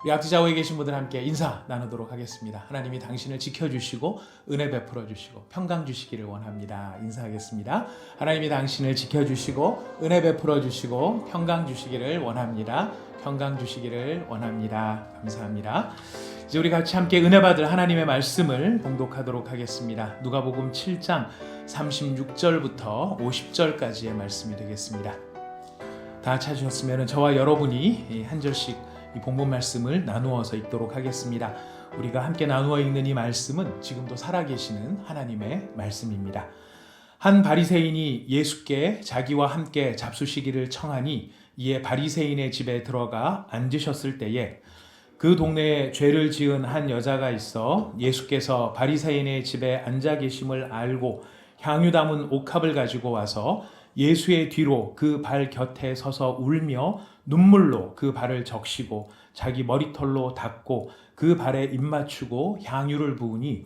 우리 앞뒤좌우에 계신 분들 함께 인사 나누도록 하겠습니다. 하나님이 당신을 지켜주시고 은혜 베풀어 주시고 평강 주시기를 원합니다. 인사하겠습니다. 하나님이 당신을 지켜주시고 은혜 베풀어 주시고 평강 주시기를 원합니다. 평강 주시기를 원합니다. 감사합니다. 이제 우리 같이 함께 은혜 받을 하나님의 말씀을 봉독하도록 하겠습니다. 누가복음 7장 36절부터 50절까지의 말씀이 되겠습니다. 다 찾으셨으면 저와 여러분이 한 절씩 이 본문 말씀을 나누어서 읽도록 하겠습니다. 우리가 함께 나누어 읽는 이 말씀은 지금도 살아계시는 하나님의 말씀입니다. 한 바리새인이 예수께 자기와 함께 잡수시기를 청하니 이에 바리새인의 집에 들어가 앉으셨을 때에 그 동네에 죄를 지은 한 여자가 있어 예수께서 바리새인의 집에 앉아 계심을 알고 향유 담은 옥합을 가지고 와서 예수의 뒤로 그 발 곁에 서서 울며 눈물로 그 발을 적시고 자기 머리털로 닦고 그 발에 입 맞추고 향유를 부으니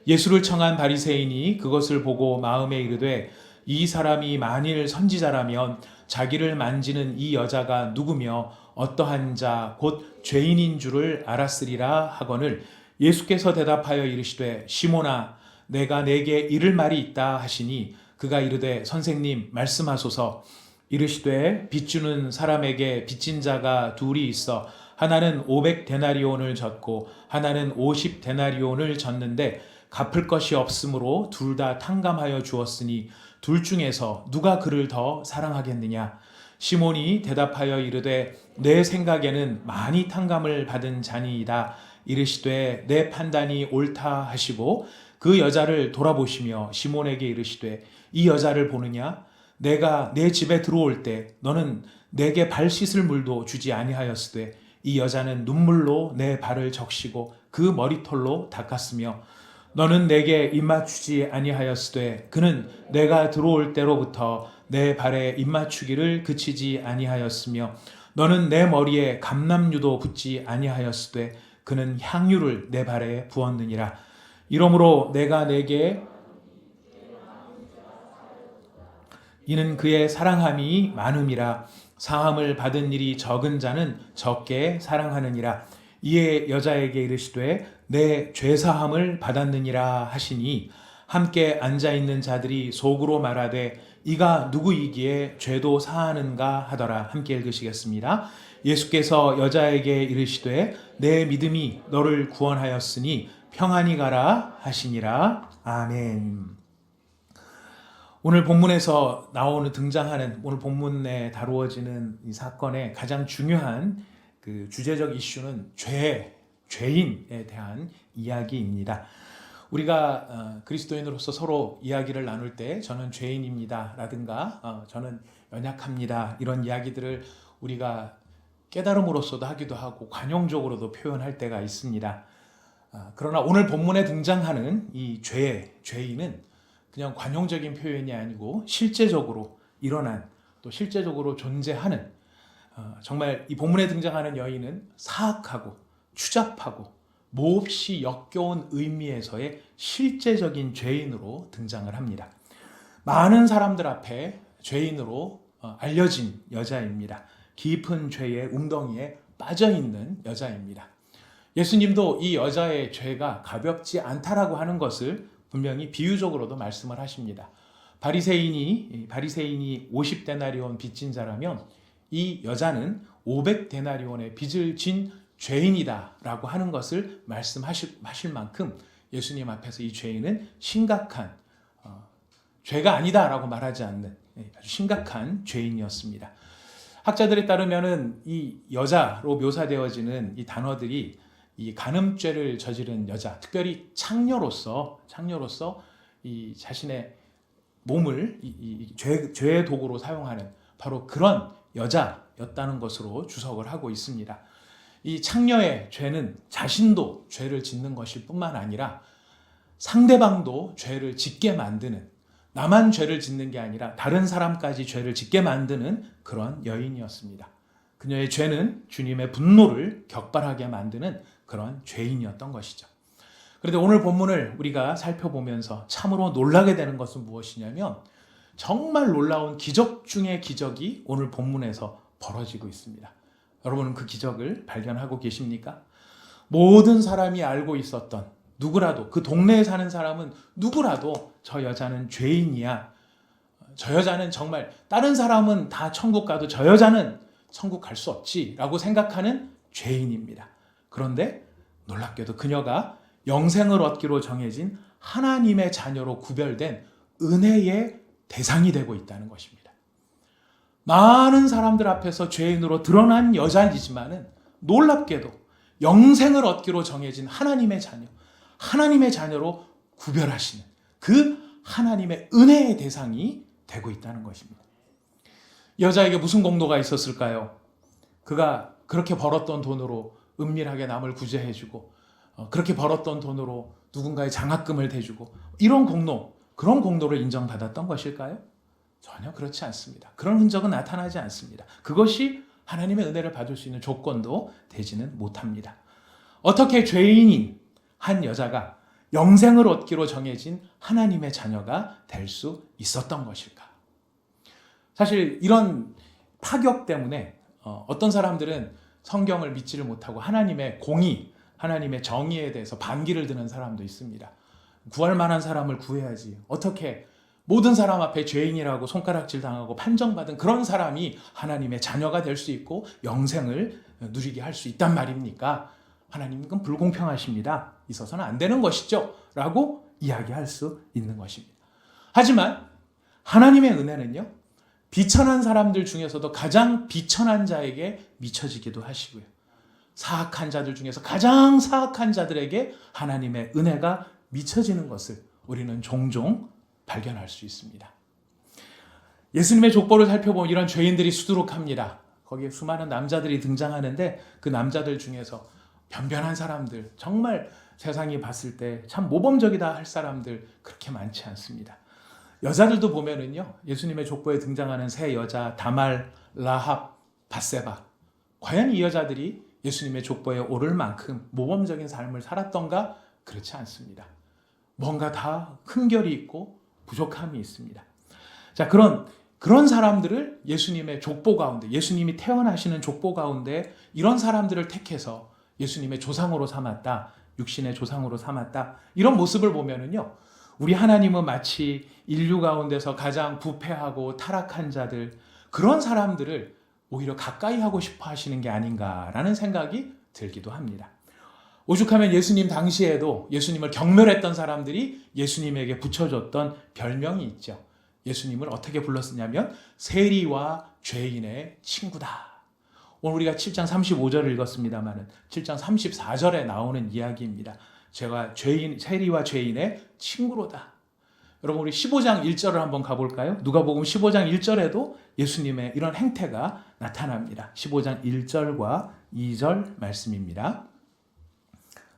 예수를 청한 바리새인이 그것을 보고 마음에 이르되 이 사람이 만일 선지자라면 자기를 만지는 이 여자가 누구며 어떠한 자 곧 죄인인 줄을 알았으리라 하거늘 예수께서 대답하여 이르시되 시몬아 내가 내게 이를 말이 있다 하시니 그가 이르되 선생님 말씀하소서. 이르시되 빚주는 사람에게 빚진 자가 둘이 있어 하나는 500데나리온을 졌고 하나는 50데나리온을 졌는데 갚을 것이 없으므로 둘 다 탕감하여 주었으니 둘 중에서 누가 그를 더 사랑하겠느냐. 시몬이 대답하여 이르되 내 생각에는 많이 탕감을 받은 자니이다. 이르시되 내 판단이 옳다 하시고 그 여자를 돌아보시며 시몬에게 이르시되 이 여자를 보느냐? 내가 내 집에 들어올 때 너는 내게 발 씻을 물도 주지 아니하였으되 이 여자는 눈물로 내 발을 적시고 그 머리털로 닦았으며 너는 내게 입맞추지 아니하였으되 그는 내가 들어올 때로부터 내 발에 입맞추기를 그치지 아니하였으며 너는 내 머리에 감람유도 붓지 아니하였으되 그는 향유를 내 발에 부었느니라. 이러므로 내가 내게 이는 그의 사랑함이 많음이라. 사함을 받은 일이 적은 자는 적게 사랑하느니라. 이에 여자에게 이르시되 내 죄사함을 받았느니라 하시니 함께 앉아있는 자들이 속으로 말하되 이가 누구이기에 죄도 사하는가 하더라. 함께 읽으시겠습니다. 예수께서 여자에게 이르시되 내 믿음이 너를 구원하였으니 평안히 가라 하시니라. 아멘. 오늘 본문에서 등장하는 오늘 본문에 다루어지는 이 사건의 가장 중요한 그 주제적 이슈는 죄인에 대한 이야기입니다. 우리가 그리스도인으로서 서로 이야기를 나눌 때 저는 죄인입니다 라든가 저는 연약합니다 이런 이야기들을 우리가 깨달음으로서도 하기도 하고 관용적으로도 표현할 때가 있습니다. 그러나 오늘 본문에 등장하는 이 죄인은 그냥 관용적인 표현이 아니고 실제적으로 일어난 또 실제적으로 존재하는 정말 이 본문에 등장하는 여인은 사악하고 추잡하고 몹시 역겨운 의미에서의 실제적인 죄인으로 등장을 합니다. 많은 사람들 앞에 죄인으로 알려진 여자입니다. 깊은 죄의 웅덩이에 빠져있는 여자입니다. 예수님도 이 여자의 죄가 가볍지 않다라고 하는 것을 분명히 비유적으로도 말씀을 하십니다. 바리새인이 50데나리온 빚진 자라면 이 여자는 500데나리온의 빚을 진 죄인이다라고 하는 것을 말씀하실 만큼 예수님 앞에서 이 죄인은 심각한 죄가 아니다라고 말하지 않는 아주 심각한 죄인이었습니다. 학자들에 따르면은 이 여자로 묘사되어지는 이 단어들이 이 간음죄를 저지른 여자, 특별히 창녀로서 이 자신의 몸을 죄의 도구로 사용하는 바로 그런 여자였다는 것으로 주석을 하고 있습니다. 이 창녀의 죄는 자신도 죄를 짓는 것일 뿐만 아니라 상대방도 죄를 짓게 만드는, 나만 죄를 짓는 게 아니라 다른 사람까지 죄를 짓게 만드는 그런 여인이었습니다. 그녀의 죄는 주님의 분노를 격발하게 만드는 그런 죄인이었던 것이죠. 그런데 오늘 본문을 우리가 살펴보면서 참으로 놀라게 되는 것은 무엇이냐면 정말 놀라운 기적 중의 기적이 오늘 본문에서 벌어지고 있습니다. 여러분은 그 기적을 발견하고 계십니까? 모든 사람이 알고 있었던, 누구라도, 그 동네에 사는 사람은 누구라도 저 여자는 죄인이야, 저 여자는 정말 다른 사람은 다 천국 가도 저 여자는 천국 갈 수 없지 라고 생각하는 죄인입니다. 그런데 놀랍게도 그녀가 영생을 얻기로 정해진 하나님의 자녀로 구별된 은혜의 대상이 되고 있다는 것입니다. 많은 사람들 앞에서 죄인으로 드러난 여자이지만은 놀랍게도 영생을 얻기로 정해진 하나님의 자녀, 하나님의 자녀로 구별하시는 그 하나님의 은혜의 대상이 되고 있다는 것입니다. 여자에게 무슨 공로가 있었을까요? 그가 그렇게 벌었던 돈으로 은밀하게 남을 구제해주고, 그렇게 벌었던 돈으로 누군가의 장학금을 대주고, 이런 공로, 그런 공로를 인정받았던 것일까요? 전혀 그렇지 않습니다. 그런 흔적은 나타나지 않습니다. 그것이 하나님의 은혜를 받을 수 있는 조건도 되지는 못합니다. 어떻게 죄인인 한 여자가 영생을 얻기로 정해진 하나님의 자녀가 될 수 있었던 것일까? 사실 이런 파격 때문에 어떤 사람들은 성경을 믿지를 못하고 하나님의 공의, 하나님의 정의에 대해서 반기를 드는 사람도 있습니다. 구할 만한 사람을 구해야지. 어떻게 모든 사람 앞에 죄인이라고 손가락질 당하고 판정받은 그런 사람이 하나님의 자녀가 될 수 있고 영생을 누리게 할 수 있단 말입니까? 하나님은 그건 불공평하십니다. 있어서는 안 되는 것이죠. 라고 이야기할 수 있는 것입니다. 하지만 하나님의 은혜는요, 비천한 사람들 중에서도 가장 비천한 자에게 미쳐지기도 하시고요. 사악한 자들 중에서 가장 사악한 자들에게 하나님의 은혜가 미쳐지는 것을 우리는 종종 발견할 수 있습니다. 예수님의 족보를 살펴보면 이런 죄인들이 수두룩합니다. 거기에 수많은 남자들이 등장하는데 그 남자들 중에서 변변한 사람들, 정말 세상이 봤을 때 참 모범적이다 할 사람들 그렇게 많지 않습니다. 여자들도 보면은요, 예수님의 족보에 등장하는 세 여자 다말, 라합, 밧세바, 과연 이 여자들이 예수님의 족보에 오를 만큼 모범적인 삶을 살았던가? 그렇지 않습니다. 뭔가 다 흠결이 있고 부족함이 있습니다. 자, 그런 사람들을 예수님의 족보 가운데, 예수님이 태어나시는 족보 가운데 이런 사람들을 택해서 예수님의 조상으로 삼았다, 육신의 조상으로 삼았다, 이런 모습을 보면은요, 우리 하나님은 마치 인류 가운데서 가장 부패하고 타락한 자들, 그런 사람들을 오히려 가까이 하고 싶어 하시는 게 아닌가라는 생각이 들기도 합니다. 오죽하면 예수님 당시에도 예수님을 경멸했던 사람들이 예수님에게 붙여줬던 별명이 있죠. 예수님을 어떻게 불렀느냐면 세리와 죄인의 친구다. 오늘 우리가 7장 35절을 읽었습니다만 7장 34절에 나오는 이야기입니다. 제가 세리와 죄인의 친구로다. 여러분, 우리 15장 1절을 한번 가볼까요? 누가복음 15장 1절에도 예수님의 이런 행태가 나타납니다. 15장 1절과 2절 말씀입니다.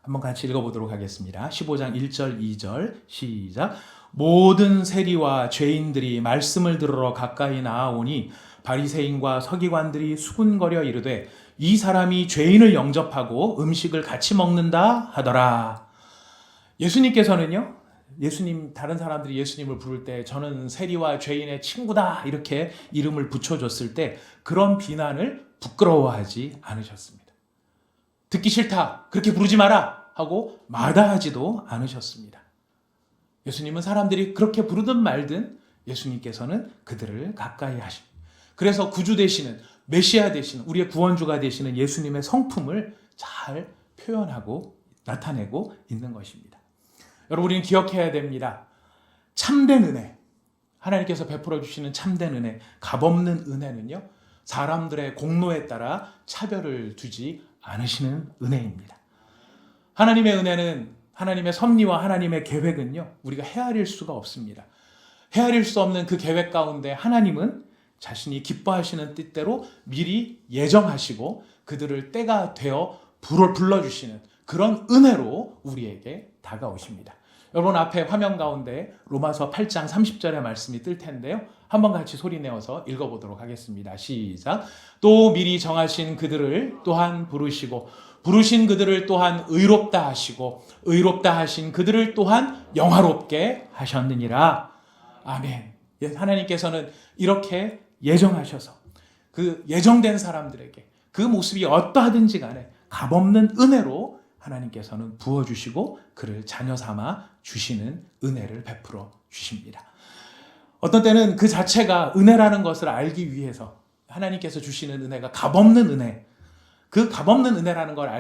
한번 같이 읽어보도록 하겠습니다. 15장 1절 2절 시작. 모든 세리와 죄인들이 말씀을 들으러 가까이 나아오니 바리새인과 서기관들이 수군거려 이르되 이 사람이 죄인을 영접하고 음식을 같이 먹는다 하더라. 예수님께서는요, 다른 사람들이 예수님을 부를 때 저는 세리와 죄인의 친구다 이렇게 이름을 붙여줬을 때 그런 비난을 부끄러워하지 않으셨습니다. 듣기 싫다, 그렇게 부르지 마라 하고 마다하지도 않으셨습니다. 예수님은 사람들이 그렇게 부르든 말든 예수님께서는 그들을 가까이 하십니다. 그래서 구주 되시는, 메시아 되시는, 우리의 구원주가 되시는 예수님의 성품을 잘 표현하고 나타내고 있는 것입니다. 여러분, 우리는 기억해야 됩니다. 참된 은혜, 하나님께서 베풀어 주시는 참된 은혜, 값없는 은혜는요, 사람들의 공로에 따라 차별을 두지 않으시는 은혜입니다. 하나님의 은혜는, 하나님의 섭리와 하나님의 계획은요, 우리가 헤아릴 수가 없습니다. 헤아릴 수 없는 그 계획 가운데 하나님은 자신이 기뻐하시는 뜻대로 미리 예정하시고 그들을 때가 되어 불러주시는 그런 은혜로 우리에게 다가오십니다. 여러분, 앞에 화면 가운데 로마서 8장 30절의 말씀이 뜰 텐데요. 한번 같이 소리 내어서 읽어보도록 하겠습니다. 시작. 또 미리 정하신 그들을 또한 부르시고 부르신 그들을 또한 의롭다 하시고 의롭다 하신 그들을 또한 영화롭게 하셨느니라. 아멘. 하나님께서는 이렇게 예정하셔서 그 예정된 사람들에게, 그 모습이 어떠하든지 간에 값없는 은혜로 하나님께서는 부어주시고 그를 자녀 삼아 주시는 은혜를 베풀어 주십니다. 어떤 때는 그 자체가 은혜라는 것을 알기 위해서 하나님께서 주시는 은혜가 값없는 은혜, 그 값없는 은혜라는 걸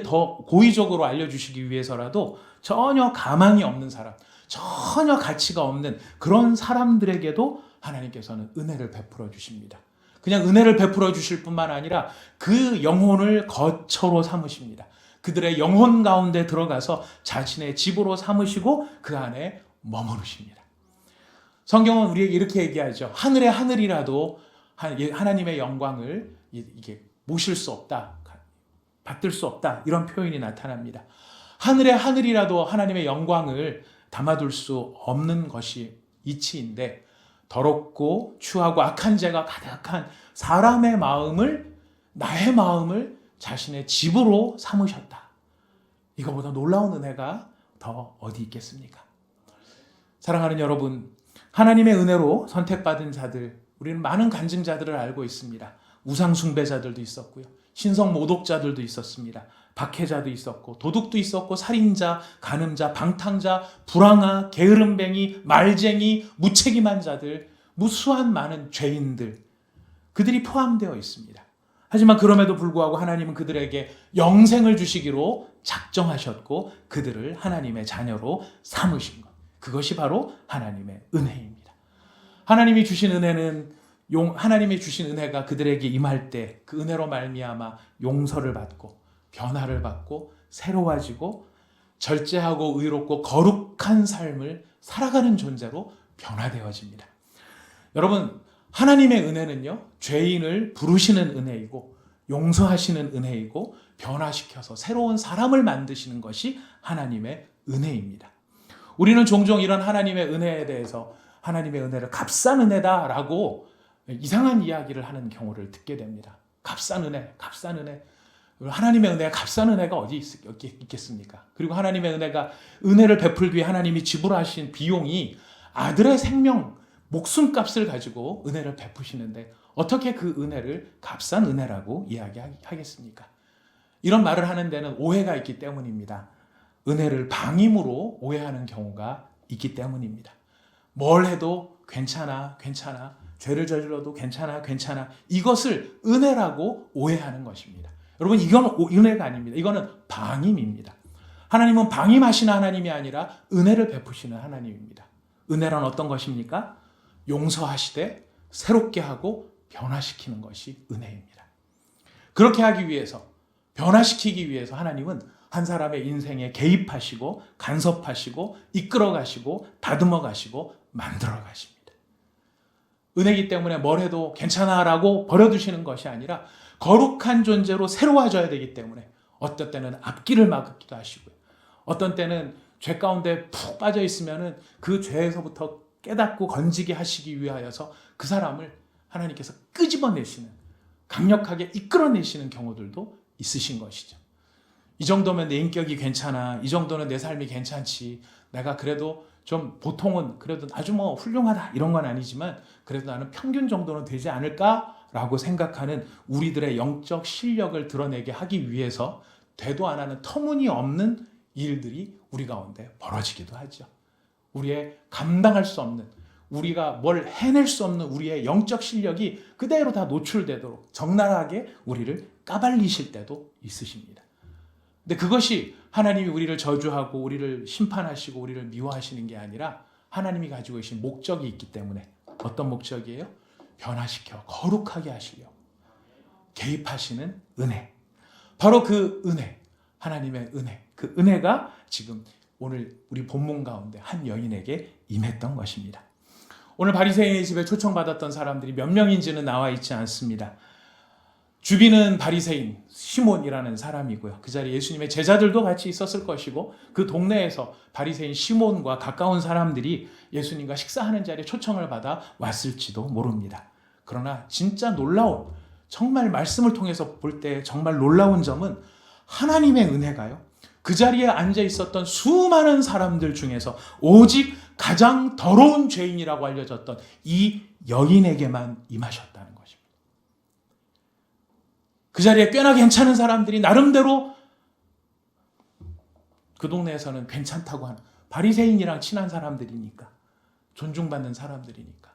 더 고의적으로 알려주시기 위해서라도 전혀 가망이 없는 사람, 전혀 가치가 없는 그런 사람들에게도 하나님께서는 은혜를 베풀어 주십니다. 그냥 은혜를 베풀어 주실 뿐만 아니라 그 영혼을 거처로 삼으십니다. 그들의 영혼 가운데 들어가서 자신의 집으로 삼으시고 그 안에 머무르십니다. 성경은 우리에게 이렇게 얘기하죠. 하늘의 하늘이라도 하나님의 영광을 이게 모실 수 없다, 받들 수 없다, 이런 표현이 나타납니다. 하늘의 하늘이라도 하나님의 영광을 담아둘 수 없는 것이 이치인데, 더럽고 추하고 악한 죄가 가득한 사람의 마음을, 나의 마음을 자신의 집으로 삼으셨다. 이거보다 놀라운 은혜가 더 어디 있겠습니까? 사랑하는 여러분, 하나님의 은혜로 선택받은 자들, 우리는 많은 간증자들을 알고 있습니다. 우상 숭배자들도 있었고요, 신성 모독자들도 있었습니다. 박해자도 있었고, 도둑도 있었고, 살인자, 간음자, 방탕자, 불황아, 게으름뱅이, 말쟁이, 무책임한 자들, 무수한 많은 죄인들, 그들이 포함되어 있습니다. 하지만 그럼에도 불구하고 하나님은 그들에게 영생을 주시기로 작정하셨고 그들을 하나님의 자녀로 삼으신 것, 그것이 바로 하나님의 은혜입니다. 하나님이 주신 은혜가 그들에게 임할 때 그 은혜로 말미암아 용서를 받고 변화를 받고 새로워지고 절제하고 의롭고 거룩한 삶을 살아가는 존재로 변화되어집니다. 여러분, 하나님의 은혜는요, 죄인을 부르시는 은혜이고 용서하시는 은혜이고 변화시켜서 새로운 사람을 만드시는 것이 하나님의 은혜입니다. 우리는 종종 이런 하나님의 은혜에 대해서 하나님의 은혜를 값싼 은혜다라고 이상한 이야기를 하는 경우를 듣게 됩니다. 값싼 은혜, 값싼 은혜. 하나님의 은혜가 값싼 은혜가 어디 있겠습니까? 그리고 하나님의 은혜를 베풀기 위해 하나님이 지불하신 비용이 아들의 생명, 목숨값을 가지고 은혜를 베푸시는데 어떻게 그 은혜를 값싼 은혜라고 이야기하겠습니까? 이런 말을 하는 데는 오해가 있기 때문입니다. 은혜를 방임으로 오해하는 경우가 있기 때문입니다. 뭘 해도 괜찮아, 괜찮아. 죄를 저질러도 괜찮아, 괜찮아. 이것을 은혜라고 오해하는 것입니다. 여러분, 이건 은혜가 아닙니다. 이거는 방임입니다. 하나님은 방임하시는 하나님이 아니라 은혜를 베푸시는 하나님입니다. 은혜란 어떤 것입니까? 용서하시되 새롭게 하고 변화시키는 것이 은혜입니다. 그렇게 하기 위해서, 변화시키기 위해서 하나님은 한 사람의 인생에 개입하시고 간섭하시고 이끌어가시고 다듬어가시고 만들어가십니다. 은혜이기 때문에 뭘 해도 괜찮아라고 버려두시는 것이 아니라 거룩한 존재로 새로워져야 되기 때문에 어떤 때는 앞길을 막기도 하시고요, 어떤 때는 죄 가운데 푹 빠져 있으면 그 죄에서부터 깨닫고 건지게 하시기 위하여서 그 사람을 하나님께서 끄집어내시는, 강력하게 이끌어내시는 경우들도 있으신 것이죠. 이 정도면 내 인격이 괜찮아, 이 정도는 내 삶이 괜찮지, 내가 그래도 좀 보통은 그래도 아주 훌륭하다 이런 건 아니지만 그래도 나는 평균 정도는 되지 않을까라고 생각하는 우리들의 영적 실력을 드러내게 하기 위해서 되도 안 하는 터무니없는 일들이 우리 가운데 벌어지기도 하죠. 우리의 감당할 수 없는, 우리가 뭘 해낼 수 없는 우리의 영적 실력이 그대로 다 노출되도록 적나라하게 우리를 까발리실 때도 있으십니다. 근데 그것이 하나님이 우리를 저주하고 우리를 심판하시고 우리를 미워하시는 게 아니라 하나님이 가지고 계신 목적이 있기 때문에. 어떤 목적이에요? 변화시켜 거룩하게 하시려고 개입하시는 은혜. 바로 그 은혜, 하나님의 은혜, 그 은혜가 지금 오늘 우리 본문 가운데 한 여인에게 임했던 것입니다. 오늘 바리새인의 집에 초청받았던 사람들이 몇 명인지는 나와 있지 않습니다. 주비는 바리새인 시몬이라는 사람이고요, 그 자리에 예수님의 제자들도 같이 있었을 것이고 그 동네에서 바리새인 시몬과 가까운 사람들이 예수님과 식사하는 자리에 초청을 받아 왔을지도 모릅니다. 그러나 진짜 놀라운, 정말 말씀을 통해서 볼 때 정말 놀라운 점은 하나님의 은혜가요, 그 자리에 앉아 있었던 수많은 사람들 중에서 오직 가장 더러운 죄인이라고 알려졌던 이 여인에게만 임하셨다는 것입니다. 그 자리에 꽤나 괜찮은 사람들이 나름대로 그 동네에서는 괜찮다고 하는 바리새인이랑 친한 사람들이니까, 존중받는 사람들이니까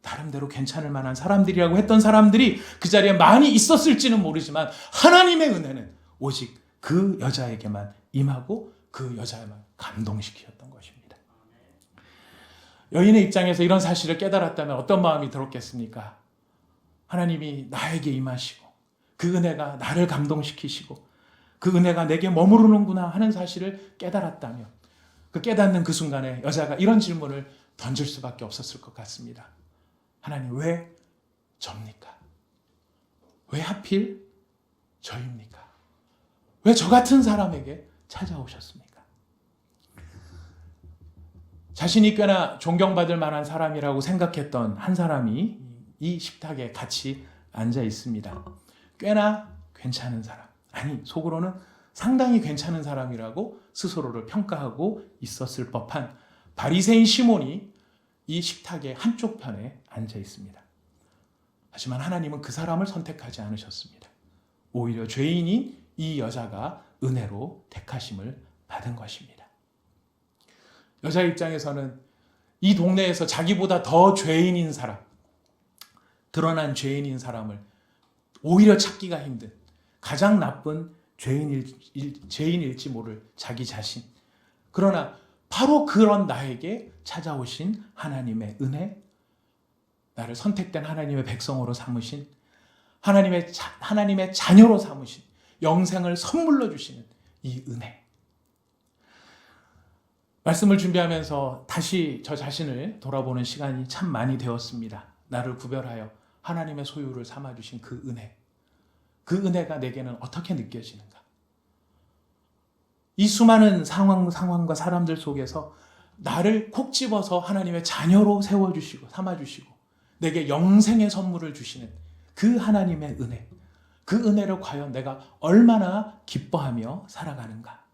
나름대로 괜찮을 만한 사람들이라고 했던 사람들이 그 자리에 많이 있었을지는 모르지만 하나님의 은혜는 오직 그 여자에게만 임하고 그 여자에만 감동시키셨던 것입니다. 여인의 입장에서 이런 사실을 깨달았다면 어떤 마음이 들었겠습니까? 하나님이 나에게 임하시고 그 은혜가 나를 감동시키시고 그 은혜가 내게 머무르는구나 하는 사실을 깨달았다면, 그 깨닫는 그 순간에 여자가 이런 질문을 던질 수밖에 없었을 것 같습니다. 하나님, 왜 접니까? 왜 하필 저입니까? 왜 저 같은 사람에게 찾아오셨습니까? 자신이 꽤나 존경받을 만한 사람이라고 생각했던 한 사람이 이 식탁에 같이 앉아 있습니다. 꽤나 괜찮은 사람, 아니 속으로는 상당히 괜찮은 사람이라고 스스로를 평가하고 있었을 법한 바리새인 시몬이 이 식탁의 한쪽 편에 앉아 있습니다. 하지만 하나님은 그 사람을 선택하지 않으셨습니다. 오히려 죄인인 이 여자가 은혜로 택하심을 받은 것입니다. 여자 입장에서는 이 동네에서 자기보다 더 죄인인 사람, 드러난 죄인인 사람을 오히려 찾기가 힘든 가장 나쁜 죄인일지 모를 자기 자신, 그러나 바로 그런 나에게 찾아오신 하나님의 은혜, 나를 선택된 하나님의 백성으로 삼으신, 하나님의 자녀로 삼으신, 영생을 선물로 주시는 이 은혜. 말씀을 준비하면서 다시 저 자신을 돌아보는 시간이 참 많이 되었습니다. 나를 구별하여 하나님의 소유를 삼아주신 그 은혜, 그 은혜가 내게는 어떻게 느껴지는가? 이 수많은 상황과 사람들 속에서 나를 콕 집어서 하나님의 자녀로 세워주시고 삼아주시고 내게 영생의 선물을 주시는 그 하나님의 은혜, 그 은혜를 과연 내가 얼마나 기뻐하며 살아가는가?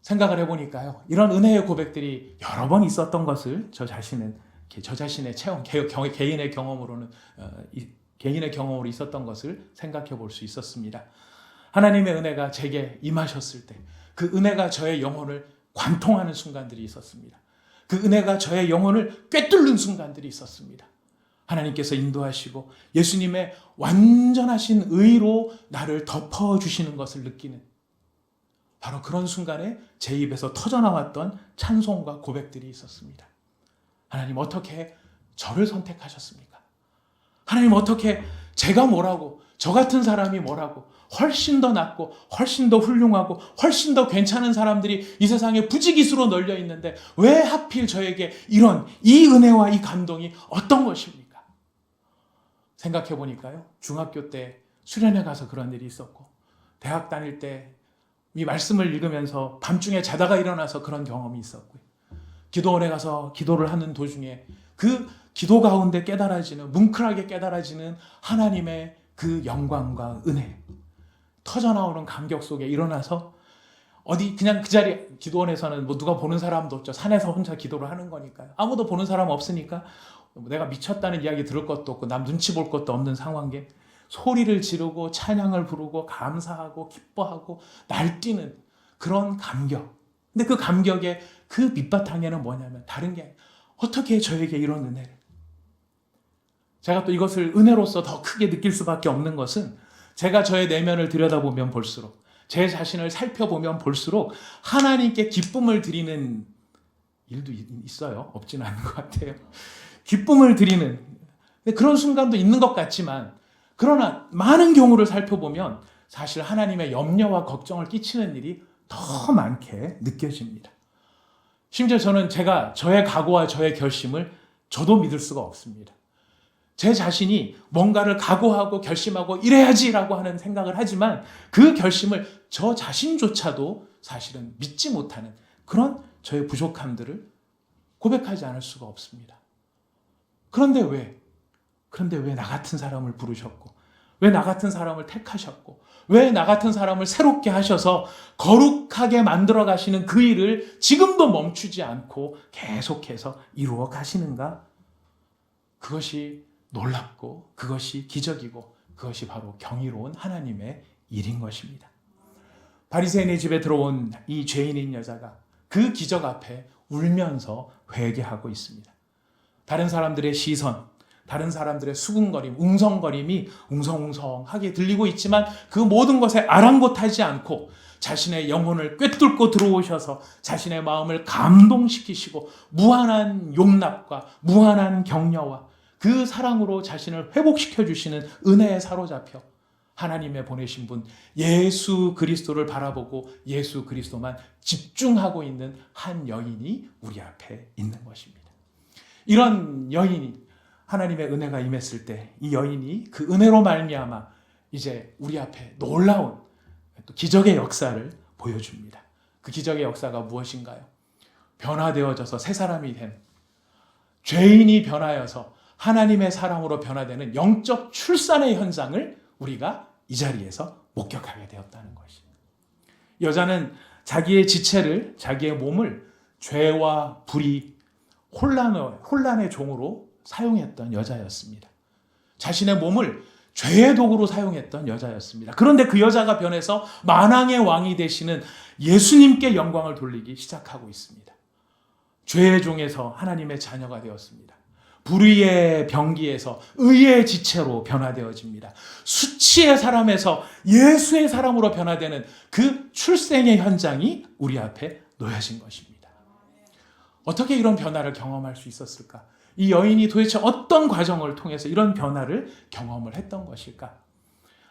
생각을 해보니까요, 이런 은혜의 고백들이 여러 번 있었던 것을 저 자신의 체험, 개인의 경험으로 있었던 것을 생각해 볼 수 있었습니다. 하나님의 은혜가 제게 임하셨을 때 그 은혜가 저의 영혼을 관통하는 순간들이 있었습니다. 그 은혜가 저의 영혼을 꿰뚫는 순간들이 있었습니다. 하나님께서 인도하시고 예수님의 완전하신 의로 나를 덮어주시는 것을 느끼는, 바로 그런 순간에 제 입에서 터져나왔던 찬송과 고백들이 있었습니다. 하나님, 어떻게 저를 선택하셨습니까? 하나님, 어떻게 제가 뭐라고, 저 같은 사람이 뭐라고, 훨씬 더 낫고 훨씬 더 훌륭하고 훨씬 더 괜찮은 사람들이 이 세상에 부지기수로 널려 있는데 왜 하필 저에게 이 은혜와 이 감동이 어떤 것입니까? 생각해 보니까요, 중학교 때 수련회 가서 그런 일이 있었고, 대학 다닐 때 이 말씀을 읽으면서 밤중에 자다가 일어나서 그런 경험이 있었고요, 기도원에 가서 기도를 하는 도중에 그 기도 가운데 뭉클하게 깨달아지는 하나님의 그 영광과 은혜, 터져나오는 감격 속에 일어나서 그냥 그 자리, 기도원에서는 누가 보는 사람도 없죠. 산에서 혼자 기도를 하는 거니까요. 아무도 보는 사람 없으니까 내가 미쳤다는 이야기 들을 것도 없고 남 눈치 볼 것도 없는 상황에 소리를 지르고 찬양을 부르고 감사하고 기뻐하고 날뛰는 그런 감격. 근데 그 감격의 그 밑바탕에는 뭐냐면 다른 게, 어떻게 저에게 이런 은혜를. 제가 또 이것을 은혜로서 더 크게 느낄 수밖에 없는 것은, 제가 저의 내면을 들여다보면 볼수록, 제 자신을 살펴보면 볼수록 하나님께 기쁨을 드리는 일도 있어요. 없지는 않은 것 같아요. 기쁨을 드리는 그런 순간도 있는 것 같지만, 그러나 많은 경우를 살펴보면 사실 하나님의 염려와 걱정을 끼치는 일이 더 많게 느껴집니다. 심지어 저는 저의 각오와 저의 결심을 저도 믿을 수가 없습니다. 제 자신이 뭔가를 각오하고 결심하고 이래야지라고 하는 생각을 하지만 그 결심을 저 자신조차도 사실은 믿지 못하는 그런 저의 부족함들을 고백하지 않을 수가 없습니다. 그런데 왜 나 같은 사람을 부르셨고, 왜 나 같은 사람을 택하셨고, 왜 나 같은 사람을 새롭게 하셔서 거룩하게 만들어 가시는 그 일을 지금도 멈추지 않고 계속해서 이루어 가시는가? 그것이 놀랍고, 그것이 기적이고, 그것이 바로 경이로운 하나님의 일인 것입니다. 바리새인의 집에 들어온 이 죄인인 여자가 그 기적 앞에 울면서 회개하고 있습니다. 다른 사람들의 시선, 다른 사람들의 수군거림, 웅성거림이 웅성웅성하게 들리고 있지만 그 모든 것에 아랑곳하지 않고 자신의 영혼을 꿰뚫고 들어오셔서 자신의 마음을 감동시키시고 무한한 용납과 무한한 격려와 그 사랑으로 자신을 회복시켜 주시는 은혜에 사로잡혀 하나님의 보내신 분 예수 그리스도를 바라보고 예수 그리스도만 집중하고 있는 한 여인이 우리 앞에 있는 것입니다. 이런 여인이 하나님의 은혜가 임했을 때 이 여인이 그 은혜로 말미암아 이제 우리 앞에 놀라운 또 기적의 역사를 보여줍니다. 그 기적의 역사가 무엇인가요? 변화되어져서 새 사람이 된 죄인이 변하여서 하나님의 사랑으로 변화되는 영적 출산의 현상을 우리가 이 자리에서 목격하게 되었다는 것입니다. 여자는 자기의 지체를, 자기의 몸을 죄와 불의, 혼란의 종으로 사용했던 여자였습니다. 자신의 몸을 죄의 도구로 사용했던 여자였습니다. 그런데 그 여자가 변해서 만왕의 왕이 되시는 예수님께 영광을 돌리기 시작하고 있습니다. 죄의 종에서 하나님의 자녀가 되었습니다. 불의의 병기에서 의의 지체로 변화되어집니다. 수치의 사람에서 예수의 사람으로 변화되는 그 출생의 현장이 우리 앞에 놓여진 것입니다. 어떻게 이런 변화를 경험할 수 있었을까? 이 여인이 도대체 어떤 과정을 통해서 이런 변화를 경험을 했던 것일까?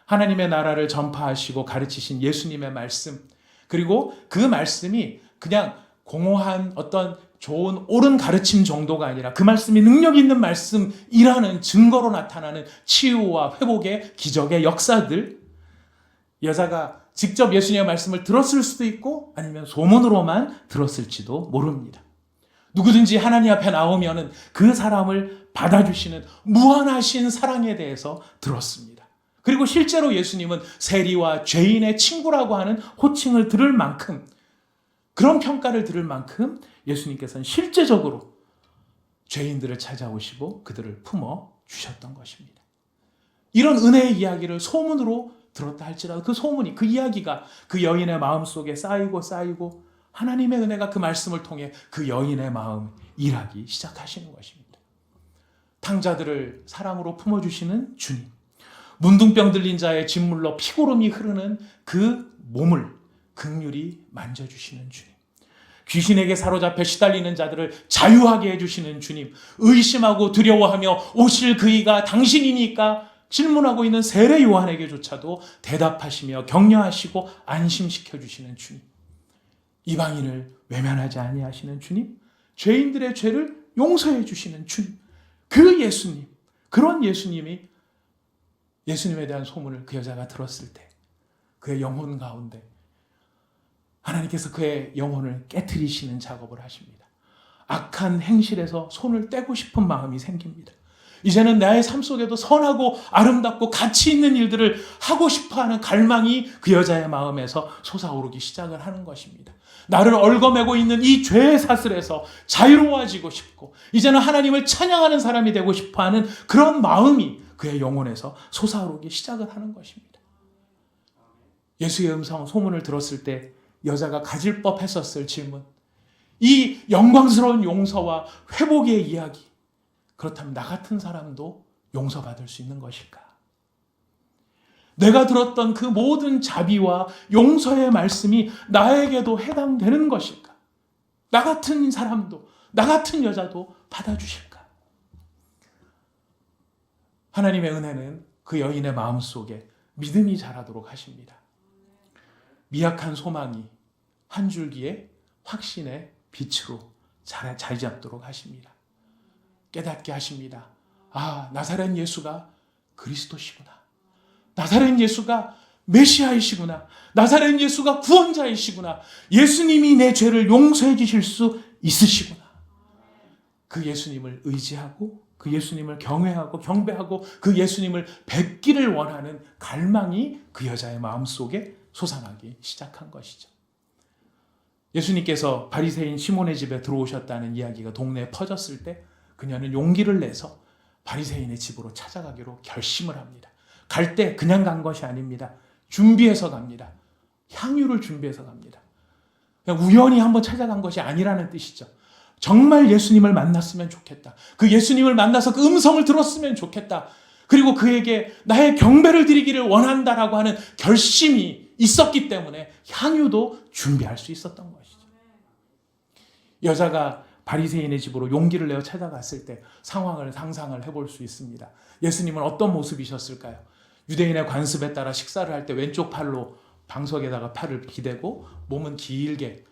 하나님의 나라를 전파하시고 가르치신 예수님의 말씀, 그리고 그 말씀이 그냥 공허한 어떤 좋은 옳은 가르침 정도가 아니라 그 말씀이 능력 있는 말씀이라는 증거로 나타나는 치유와 회복의 기적의 역사들, 여자가 직접 예수님의 말씀을 들었을 수도 있고 아니면 소문으로만 들었을지도 모릅니다. 누구든지 하나님 앞에 나오면은 그 사람을 받아주시는 무한하신 사랑에 대해서 들었습니다. 그리고 실제로 예수님은 세리와 죄인의 친구라고 하는 호칭을 들을 만큼, 그런 평가를 들을 만큼 예수님께서는 실제적으로 죄인들을 찾아오시고 그들을 품어 주셨던 것입니다. 이런 은혜의 이야기를 소문으로 들었다 할지라도 그 소문이, 그 이야기가 그 여인의 마음속에 쌓이고 하나님의 은혜가 그 말씀을 통해 그 여인의 마음 일하기 시작하시는 것입니다. 탕자들을 사랑으로 품어주시는 주님, 문둥병 들린 자의 진물로 피고름이 흐르는 그 몸을 긍휼히 만져주시는 주님, 귀신에게 사로잡혀 시달리는 자들을 자유하게 해주시는 주님, 의심하고 두려워하며 오실 그이가 당신이니까 질문하고 있는 세례 요한에게조차도 대답하시며 격려하시고 안심시켜 주시는 주님, 이방인을 외면하지 아니하시는 주님, 죄인들의 죄를 용서해 주시는 주님, 그 예수님, 그런 예수님이, 예수님에 대한 소문을 그 여자가 들었을 때 그의 영혼 가운데 하나님께서 그의 영혼을 깨트리시는 작업을 하십니다. 악한 행실에서 손을 떼고 싶은 마음이 생깁니다. 이제는 나의 삶 속에도 선하고 아름답고 가치 있는 일들을 하고 싶어하는 갈망이 그 여자의 마음에서 솟아오르기 시작을 하는 것입니다. 나를 얽어매고 있는 이 죄의 사슬에서 자유로워지고 싶고 이제는 하나님을 찬양하는 사람이 되고 싶어하는 그런 마음이 그의 영혼에서 솟아오르기 시작을 하는 것입니다. 예수의 음성, 소문을 들었을 때 여자가 가질 법했었을 질문, 이 영광스러운 용서와 회복의 이야기, 그렇다면 나 같은 사람도 용서받을 수 있는 것일까? 내가 들었던 그 모든 자비와 용서의 말씀이 나에게도 해당되는 것일까? 나 같은 사람도, 나 같은 여자도 받아주실까? 하나님의 은혜는 그 여인의 마음속에 믿음이 자라도록 하십니다. 미약한 소망이 한 줄기의 확신의 빛으로 자리 잡도록 하십니다. 깨닫게 하십니다. 아, 나사렛 예수가 그리스도시구나. 나사렛 예수가 메시아이시구나. 나사렛 예수가 구원자이시구나. 예수님이 내 죄를 용서해 주실 수 있으시구나. 그 예수님을 의지하고 그 예수님을 경외하고 경배하고 그 예수님을 뵙기를 원하는 갈망이 그 여자의 마음속에 솟아나기 시작한 것이죠. 예수님께서 바리새인 시몬의 집에 들어오셨다는 이야기가 동네에 퍼졌을 때 그녀는 용기를 내서 바리새인의 집으로 찾아가기로 결심을 합니다. 갈 때 그냥 간 것이 아닙니다. 준비해서 갑니다. 향유를 준비해서 갑니다. 그냥 우연히 한번 찾아간 것이 아니라는 뜻이죠. 정말 예수님을 만났으면 좋겠다. 그 예수님을 만나서 그 음성을 들었으면 좋겠다. 그리고 그에게 나의 경배를 드리기를 원한다라고 하는 결심이 있었기 때문에 향유도 준비할 수 있었던 것이죠. 여자가 바리새인의 집으로 용기를 내어 찾아갔을 때 상황을 상상을 해볼 수 있습니다. 예수님은 어떤 모습이셨을까요? 유대인의 관습에 따라 식사를 할 때 왼쪽 팔로 방석에다가 팔을 기대고 몸은 길게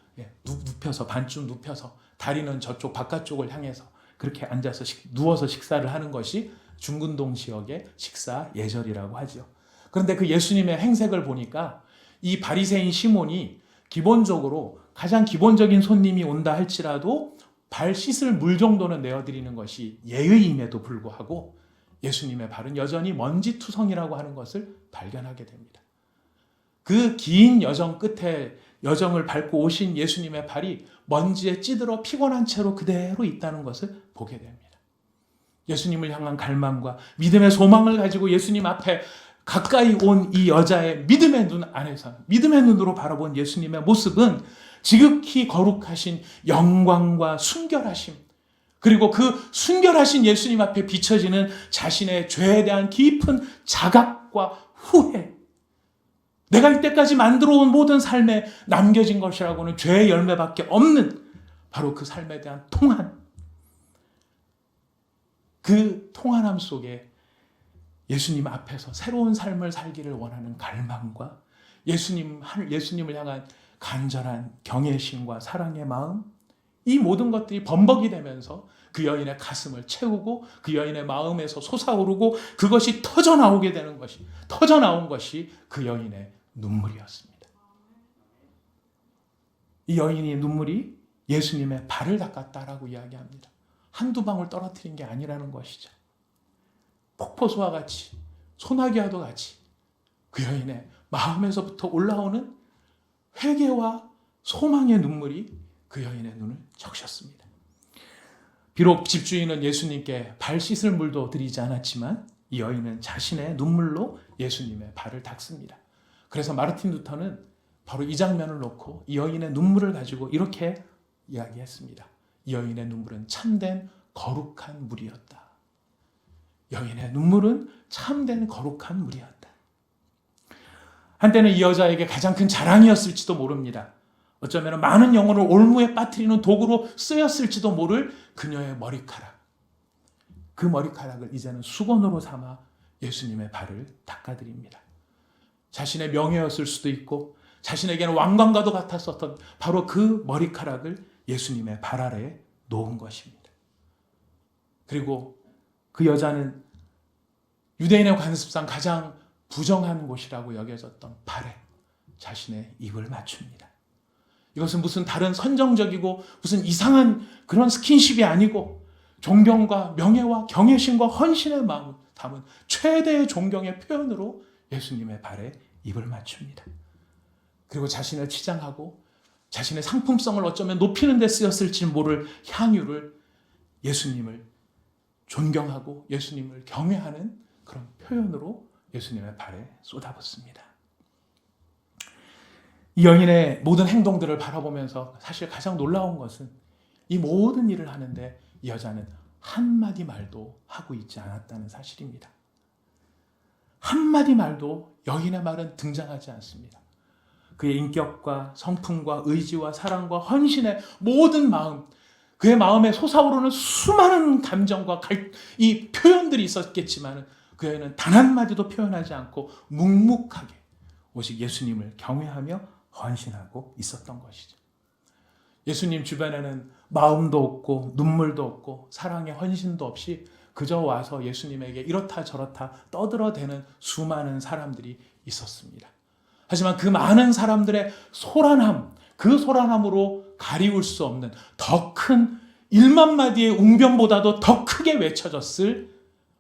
눕혀서 반쯤 눕혀서 다리는 저쪽 바깥쪽을 향해서 그렇게 앉아서 누워서 식사를 하는 것이 중근동 지역의 식사 예절이라고 하죠. 그런데 그 예수님의 행색을 보니까 이 바리새인 시몬이 기본적으로 가장 기본적인 손님이 온다 할지라도 발 씻을 물 정도는 내어드리는 것이 예의임에도 불구하고 예수님의 발은 여전히 먼지투성이라고 하는 것을 발견하게 됩니다. 그 긴 여정 끝에 여정을 밟고 오신 예수님의 발이 먼지에 찌들어 피곤한 채로 그대로 있다는 것을 보게 됩니다. 예수님을 향한 갈망과 믿음의 소망을 가지고 예수님 앞에 가까이 온 이 여자의 믿음의 눈 안에서 믿음의 눈으로 바라본 예수님의 모습은 지극히 거룩하신 영광과 순결하심, 그리고 그 순결하신 예수님 앞에 비춰지는 자신의 죄에 대한 깊은 자각과 후회, 내가 이때까지 만들어 온 모든 삶에 남겨진 것이라고는 죄의 열매밖에 없는 바로 그 삶에 대한 통한, 그 통한함 속에 예수님 앞에서 새로운 삶을 살기를 원하는 갈망과 예수님을 향한 간절한 경외심과 사랑의 마음, 이 모든 것들이 범벅이 되면서 그 여인의 가슴을 채우고 그 여인의 마음에서 솟아오르고 그것이 터져나온 것이 그 여인의 눈물이었습니다. 이 여인의 눈물이 예수님의 발을 닦았다라고 이야기합니다. 한두 방울 떨어뜨린 게 아니라는 것이죠. 폭포수와 같이, 소나기와도 같이 그 여인의 마음에서부터 올라오는 회개와 소망의 눈물이 그 여인의 눈을 적셨습니다. 비록 집주인은 예수님께 발 씻을 물도 드리지 않았지만 이 여인은 자신의 눈물로 예수님의 발을 닦습니다. 그래서 마르틴 루터는 바로 이 장면을 놓고 이 여인의 눈물을 가지고 이렇게 이야기했습니다. 이 여인의 눈물은 참된 거룩한 물이었다. 여인의 눈물은 참된 거룩한 물이었다. 한때는 이 여자에게 가장 큰 자랑이었을지도 모릅니다. 어쩌면 많은 영혼을 올무에 빠뜨리는 도구로 쓰였을지도 모를 그녀의 머리카락. 그 머리카락을 이제는 수건으로 삼아 예수님의 발을 닦아드립니다. 자신의 명예였을 수도 있고 자신에게는 왕관과도 같았었던 바로 그 머리카락을 예수님의 발 아래에 놓은 것입니다. 그리고 그 여자는 유대인의 관습상 가장 부정한 곳이라고 여겨졌던 발에 자신의 입을 맞춥니다. 이것은 무슨 다른 선정적이고 무슨 이상한 그런 스킨십이 아니고 존경과 명예와 경외심과 헌신의 마음을 담은 최대의 존경의 표현으로 예수님의 발에 입을 맞춥니다. 그리고 자신을 치장하고 자신의 상품성을 어쩌면 높이는 데 쓰였을지 모를 향유를 예수님을 존경하고 예수님을 경외하는 그런 표현으로 예수님의 발에 쏟아붓습니다. 이 여인의 모든 행동들을 바라보면서 사실 가장 놀라운 것은 이 모든 일을 하는데 이 여자는 한마디 말도 하고 있지 않았다는 사실입니다. 한마디 말도 여인의 말은 등장하지 않습니다. 그의 인격과 성품과 의지와 사랑과 헌신의 모든 마음, 그의 마음에 솟아오르는 수많은 감정과 이 표현들이 있었겠지만 그 여인은 단 한마디도 표현하지 않고 묵묵하게 오직 예수님을 경외하며 헌신하고 있었던 것이죠. 예수님 주변에는 마음도 없고 눈물도 없고 사랑의 헌신도 없이 그저 와서 예수님에게 이렇다 저렇다 떠들어대는 수많은 사람들이 있었습니다. 하지만 그 많은 사람들의 소란함, 그 소란함으로 가리울 수 없는 더 큰 1만 마디의 웅변보다도 더 크게 외쳐졌을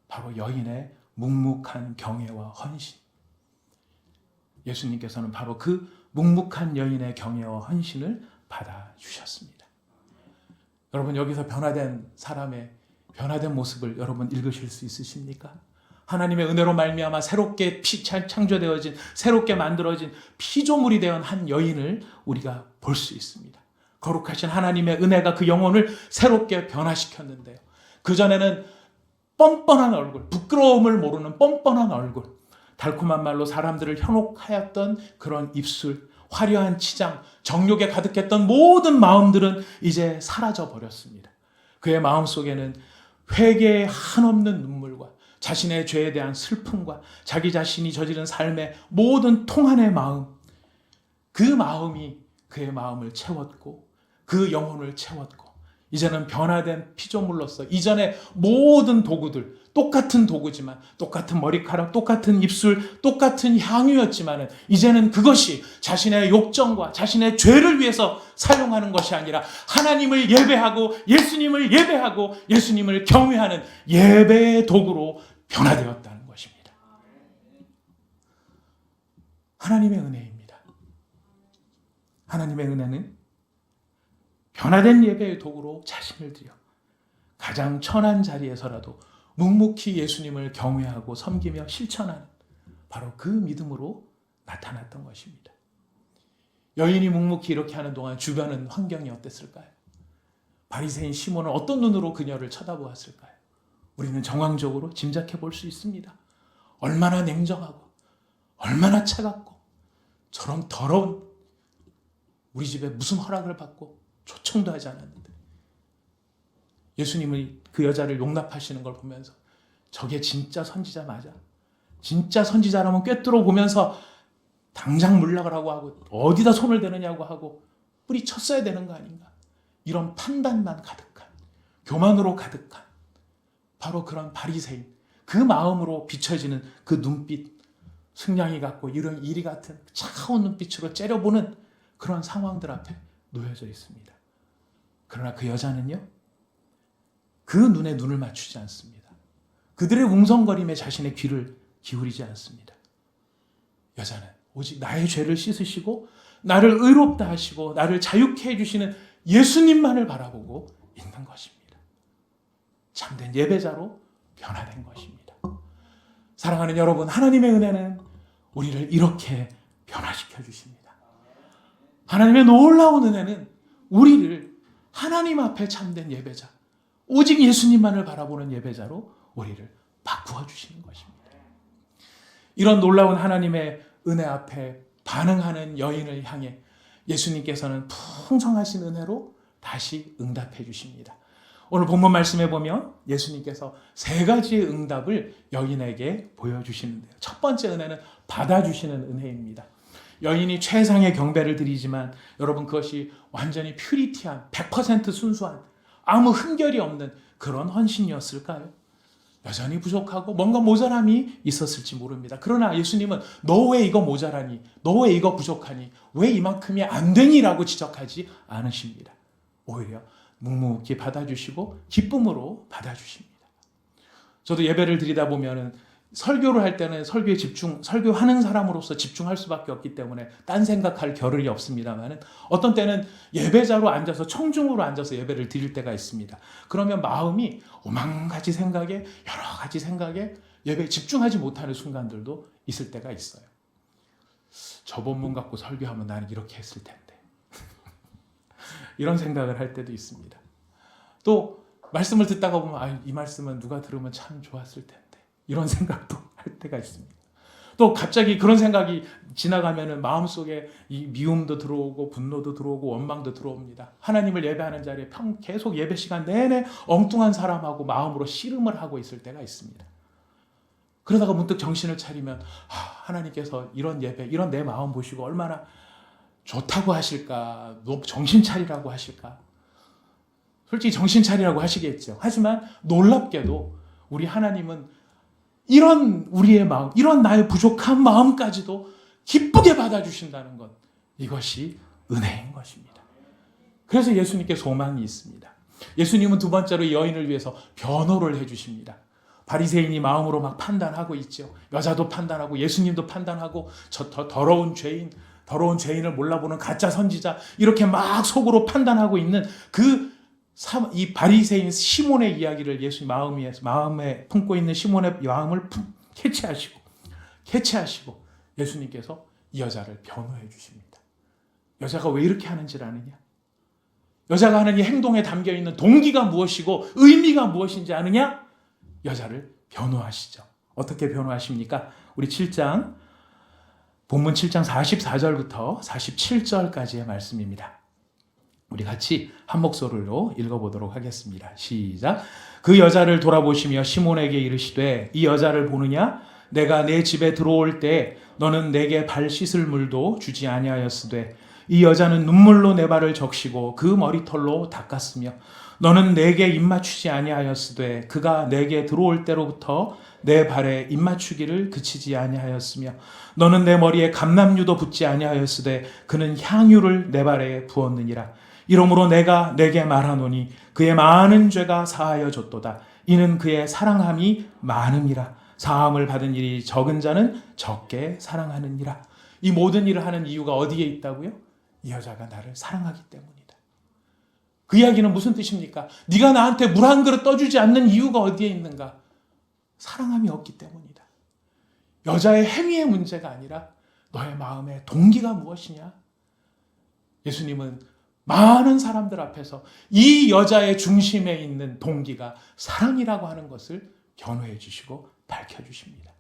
바로 여인의 묵묵한 경애와 헌신. 예수님께서는 바로 그 묵묵한 여인의 경애와 헌신을 받아주셨습니다. 여러분, 여기서 변화된 사람의 변화된 모습을 여러분 읽으실 수 있으십니까? 하나님의 은혜로 말미암아 새롭게 창조되어진, 새롭게 만들어진 피조물이 된 한 여인을 우리가 볼 수 있습니다. 거룩하신 하나님의 은혜가 그 영혼을 새롭게 변화시켰는데요. 그전에는 뻔뻔한 얼굴, 부끄러움을 모르는 뻔뻔한 얼굴, 달콤한 말로 사람들을 현혹하였던 그런 입술, 화려한 치장, 정욕에 가득했던 모든 마음들은 이제 사라져 버렸습니다. 그의 마음속에는 회개의 한없는 눈물과 자신의 죄에 대한 슬픔과 자기 자신이 저지른 삶의 모든 통한의 마음, 그 마음이 그의 마음을 채웠고 그 영혼을 채웠고, 이제는 변화된 피조물로서 이전의 모든 도구들, 똑같은 도구지만, 똑같은 머리카락, 똑같은 입술, 똑같은 향유였지만 이제는 그것이 자신의 욕정과 자신의 죄를 위해서 사용하는 것이 아니라 하나님을 예배하고 예수님을 예배하고 예수님을 경외하는 예배의 도구로 변화되었다는 것입니다. 하나님의 은혜입니다. 하나님의 은혜는 변화된 예배의 도구로 자신을 들여 가장 천한 자리에서라도 묵묵히 예수님을 경외하고 섬기며 실천하는 바로 그 믿음으로 나타났던 것입니다. 여인이 묵묵히 이렇게 하는 동안 주변은 환경이 어땠을까요? 바리새인 시몬은 어떤 눈으로 그녀를 쳐다보았을까요? 우리는 정황적으로 짐작해 볼 수 있습니다. 얼마나 냉정하고 얼마나 차갑고 저런 더러운, 우리 집에 무슨 허락을 받고 초청도 하지 않았는데 예수님이 그 여자를 용납하시는 걸 보면서 저게 진짜 선지자 맞아? 진짜 선지자라면 꿰뚫어 보면서 당장 물락을 하고 어디다 손을 대느냐고 하고 뿌리쳤어야 되는 거 아닌가? 이런 판단만 가득한, 교만으로 가득한 바로 그런 바리새인, 그 마음으로 비춰지는 그 눈빛, 승냥이 같고 이런 이리 같은 차가운 눈빛으로 째려보는 그런 상황들 앞에 놓여져 있습니다. 그러나 그 여자는요, 그 눈에 눈을 맞추지 않습니다. 그들의 웅성거림에 자신의 귀를 기울이지 않습니다. 여자는 오직 나의 죄를 씻으시고 나를 의롭다 하시고 나를 자유케 해주시는 예수님만을 바라보고 있는 것입니다. 참된 예배자로 변화된 것입니다. 사랑하는 여러분, 하나님의 은혜는 우리를 이렇게 변화시켜 주십니다. 하나님의 놀라운 은혜는 우리를 하나님 앞에 참된 예배자, 오직 예수님만을 바라보는 예배자로 우리를 바꾸어 주시는 것입니다. 이런 놀라운 하나님의 은혜 앞에 반응하는 여인을 향해 예수님께서는 풍성하신 은혜로 다시 응답해 주십니다. 오늘 본문 말씀에 보면 예수님께서 세 가지의 응답을 여인에게 보여주시는데요. 첫 번째 은혜는 받아주시는 은혜입니다. 여인이 최상의 경배를 드리지만 여러분, 그것이 완전히 퓨리티한 100% 순수한 아무 흠결이 없는 그런 헌신이었을까요? 여전히 부족하고 뭔가 모자람이 있었을지 모릅니다. 그러나 예수님은 너 왜 이거 모자라니? 너 왜 이거 부족하니? 왜 이만큼이 안 되니라고 지적하지 않으십니다. 오히려 묵묵히 받아주시고 기쁨으로 받아주십니다. 저도 예배를 드리다 보면은 설교를 할 때는 설교에 설교하는 사람으로서 집중할 수밖에 없기 때문에 딴 생각할 겨를이 없습니다만은 어떤 때는 예배자로 앉아서 청중으로 앉아서 예배를 드릴 때가 있습니다. 그러면 마음이 오만 가지 생각에, 여러 가지 생각에 예배에 집중하지 못하는 순간들도 있을 때가 있어요. 저 본문 갖고 설교하면 나는 이렇게 했을 텐데 이런 생각을 할 때도 있습니다. 또 말씀을 듣다가 보면 이 말씀은 누가 들으면 참 좋았을 텐데 이런 생각도 할 때가 있습니다. 또 갑자기 그런 생각이 지나가면은 마음속에 이 미움도 들어오고 분노도 들어오고 원망도 들어옵니다. 하나님을 예배하는 자리에 계속 예배 시간 내내 엉뚱한 사람하고 마음으로 씨름을 하고 있을 때가 있습니다. 그러다가 문득 정신을 차리면 하나님께서 이런 예배, 이런 내 마음 보시고 얼마나 좋다고 하실까, 정신 차리라고 하실까. 솔직히 정신 차리라고 하시겠죠. 하지만 놀랍게도 우리 하나님은 이런 우리의 마음, 이런 나의 부족한 마음까지도 기쁘게 받아주신다는 것, 이것이 은혜인 것입니다. 그래서 예수님께 소망이 있습니다. 예수님은 두 번째로 이 여인을 위해서 변호를 해주십니다. 바리새인이 마음으로 막 판단하고 있죠. 여자도 판단하고 예수님도 판단하고 저 더러운 죄인을 몰라보는 가짜 선지자, 이렇게 막 속으로 판단하고 있는 이 바리새인 시몬의 이야기를 예수님 마음에 품고 있는 시몬의 마음을 캐치하시고 예수님께서 이 여자를 변호해 주십니다. 여자가 왜 이렇게 하는지를 아느냐? 여자가 하는 이 행동에 담겨있는 동기가 무엇이고 의미가 무엇인지 아느냐? 여자를 변호하시죠. 어떻게 변호하십니까? 우리 7장, 본문 7장 44절부터 47절까지의 말씀입니다. 우리 같이 한 목소리로 읽어보도록 하겠습니다. 시작. 그 여자를 돌아보시며 시몬에게 이르시되 이 여자를 보느냐? 내가 내 집에 들어올 때 너는 내게 발 씻을 물도 주지 아니하였으되 이 여자는 눈물로 내 발을 적시고 그 머리털로 닦았으며 너는 내게 입맞추지 아니하였으되 그가 내게 들어올 때로부터 내 발에 입맞추기를 그치지 아니하였으며 너는 내 머리에 감람유도 붓지 아니하였으되 그는 향유를 내 발에 부었느니라. 이러므로 내가 내게 말하노니 그의 많은 죄가 사하여 졌도다. 이는 그의 사랑함이 많음이라. 사함을 받은 일이 적은 자는 적게 사랑하느니라. 이 모든 일을 하는 이유가 어디에 있다고요? 이 여자가 나를 사랑하기 때문이다. 그 이야기는 무슨 뜻입니까? 네가 나한테 물 한 그릇 떠주지 않는 이유가 어디에 있는가? 사랑함이 없기 때문이다. 여자의 행위의 문제가 아니라 너의 마음의 동기가 무엇이냐? 예수님은 많은 사람들 앞에서 이 여자의 중심에 있는 동기가 사랑이라고 하는 것을 변호해 주시고 밝혀 주십니다.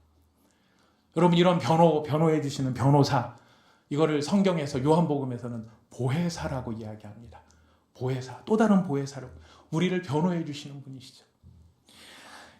여러분, 이런 변호해 주시는 변호사, 이거를 성경에서 요한복음에서는 보혜사라고 이야기합니다. 보혜사, 또 다른 보혜사로 우리를 변호해 주시는 분이시죠.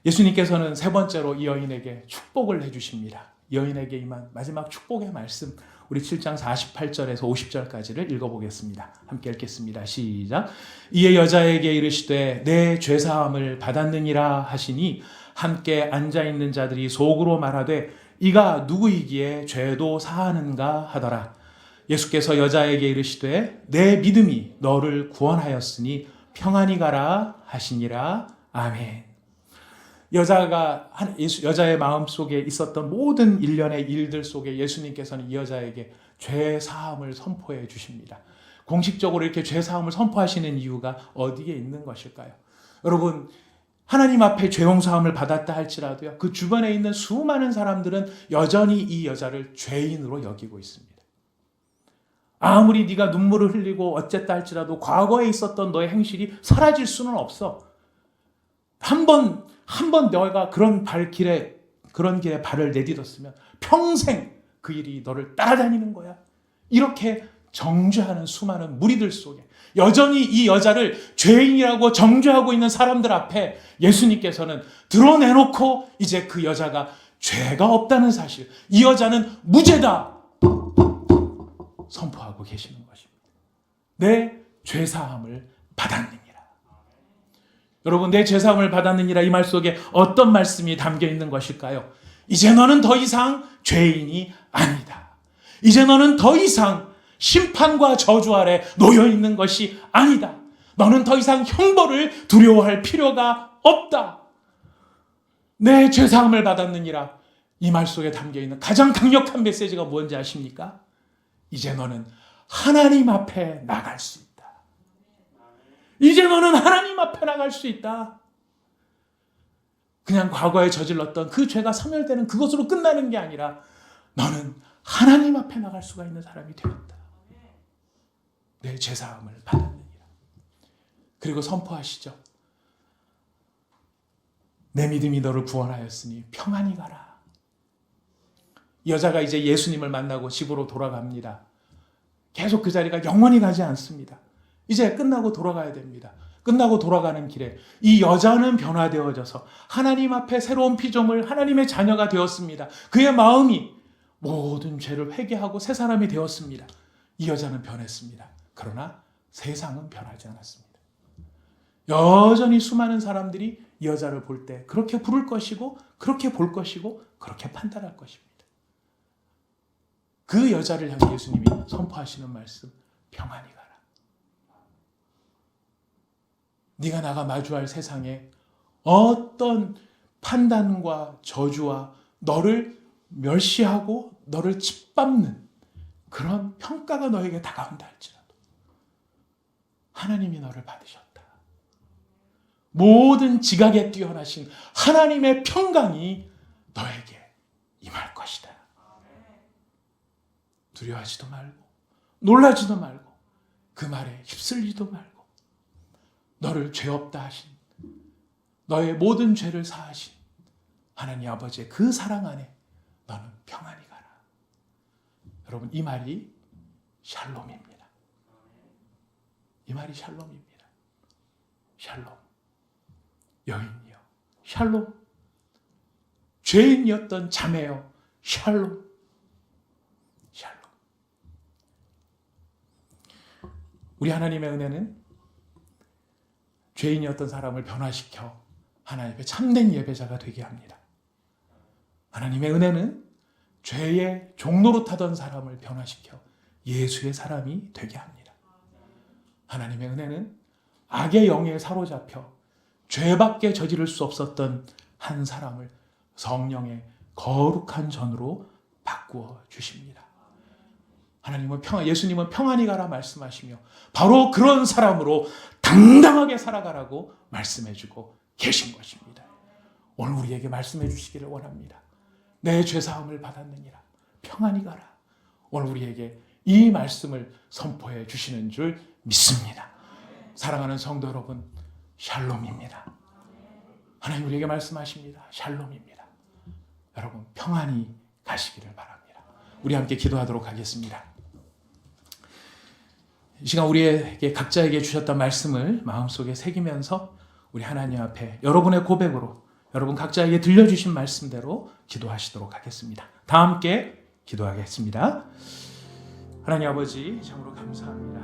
예수님께서는 세 번째로 이 여인에게 축복을 해주십니다. 여인에게 임한 마지막 축복의 말씀, 우리 7장 48절에서 50절까지를 읽어보겠습니다. 함께 읽겠습니다. 시작. 이에 여자에게 이르시되 내 죄사함을 받았느니라 하시니 함께 앉아있는 자들이 속으로 말하되 이가 누구이기에 죄도 사하는가 하더라. 예수께서 여자에게 이르시되 내 믿음이 너를 구원하였으니 평안히 가라 하시니라. 아멘. 여자의 마음속에 있었던 모든 일련의 일들 속에 예수님께서는 이 여자에게 죄 사함을 선포해 주십니다. 공식적으로 이렇게 죄 사함을 선포하시는 이유가 어디에 있는 것일까요? 여러분, 하나님 앞에 죄 용서함을 받았다 할지라도요, 그 주변에 있는 수많은 사람들은 여전히 이 여자를 죄인으로 여기고 있습니다. 아무리 네가 눈물을 흘리고 어쨌다 할지라도 과거에 있었던 너의 행실이 사라질 수는 없어. 한 번 너가 그런 길에 발을 내딛었으면 평생 그 일이 너를 따라다니는 거야. 이렇게 정죄하는 수많은 무리들 속에 여전히 이 여자를 죄인이라고 정죄하고 있는 사람들 앞에 예수님께서는 드러내놓고 이제 그 여자가 죄가 없다는 사실, 이 여자는 무죄다 선포하고 계시는 것입니다. 내 죄사함을 받았느니라. 여러분, 내 죄사함을 받았느니라, 이 말 속에 어떤 말씀이 담겨 있는 것일까요? 이제 너는 더 이상 죄인이 아니다. 이제 너는 더 이상 심판과 저주 아래 놓여 있는 것이 아니다. 너는 더 이상 형벌을 두려워할 필요가 없다. 내 죄사함을 받았느니라, 이 말 속에 담겨 있는 가장 강력한 메시지가 뭔지 아십니까? 이제 너는 하나님 앞에 나갈 수 있다. 이제 너는 하나님 앞에 나갈 수 있다. 그냥 과거에 저질렀던 그 죄가 사멸되는 그것으로 끝나는 게 아니라 너는 하나님 앞에 나갈 수가 있는 사람이 되었다. 내 죄사함을 받았느니라. 그리고 선포하시죠. 내 믿음이 너를 구원하였으니 평안히 가라. 여자가 이제 예수님을 만나고 집으로 돌아갑니다. 계속 그 자리가 영원히 가지 않습니다. 이제 끝나고 돌아가야 됩니다. 끝나고 돌아가는 길에 이 여자는 변화되어져서 하나님 앞에 새로운 피조물, 하나님의 자녀가 되었습니다. 그의 마음이 모든 죄를 회개하고 새 사람이 되었습니다. 이 여자는 변했습니다. 그러나 세상은 변하지 않았습니다. 여전히 수많은 사람들이 이 여자를 볼 때 그렇게 부를 것이고, 그렇게 볼 것이고, 그렇게 판단할 것입니다. 그 여자를 향해 예수님이 선포하시는 말씀, 평안히 가라. 네가 나가 마주할 세상에 어떤 판단과 저주와 너를 멸시하고 너를 짓밟는 그런 평가가 너에게 다가온다 할지라도 하나님이 너를 받으셨다. 모든 지각에 뛰어나신 하나님의 평강이 너에게 임할 것이다. 두려워하지도 말고 놀라지도 말고 그 말에 휩쓸리지도 말고 너를 죄 없다 하신 너의 모든 죄를 사하신 하나님 아버지의 그 사랑 안에 너는 평안히 가라. 여러분, 이 말이 샬롬입니다. 이 말이 샬롬입니다. 샬롬. 여인이여 샬롬. 죄인이었던 자매여 샬롬. 샬롬. 우리 하나님의 은혜는 죄인이었던 사람을 변화시켜 하나님의 참된 예배자가 되게 합니다. 하나님의 은혜는 죄의 종로로 타던 사람을 변화시켜 예수의 사람이 되게 합니다. 하나님의 은혜는 악의 영에 사로잡혀 죄밖에 저지를 수 없었던 한 사람을 성령의 거룩한 전으로 바꾸어 주십니다. 하나님은 예수님은 평안히 가라 말씀하시며 바로 그런 사람으로 당당하게 살아가라고 말씀해주고 계신 것입니다. 오늘 우리에게 말씀해 주시기를 원합니다. 내 죄사함을 받았느니라 평안히 가라. 오늘 우리에게 이 말씀을 선포해 주시는 줄 믿습니다. 사랑하는 성도 여러분, 샬롬입니다. 하나님 우리에게 말씀하십니다. 샬롬입니다. 여러분 평안히 가시기를 바랍니다. 우리 함께 기도하도록 하겠습니다. 이 시간 우리에게 각자에게 주셨던 말씀을 마음속에 새기면서 우리 하나님 앞에 여러분의 고백으로 여러분 각자에게 들려주신 말씀대로 기도하시도록 하겠습니다. 다 함께 기도하겠습니다. 하나님 아버지, 참으로 감사합니다.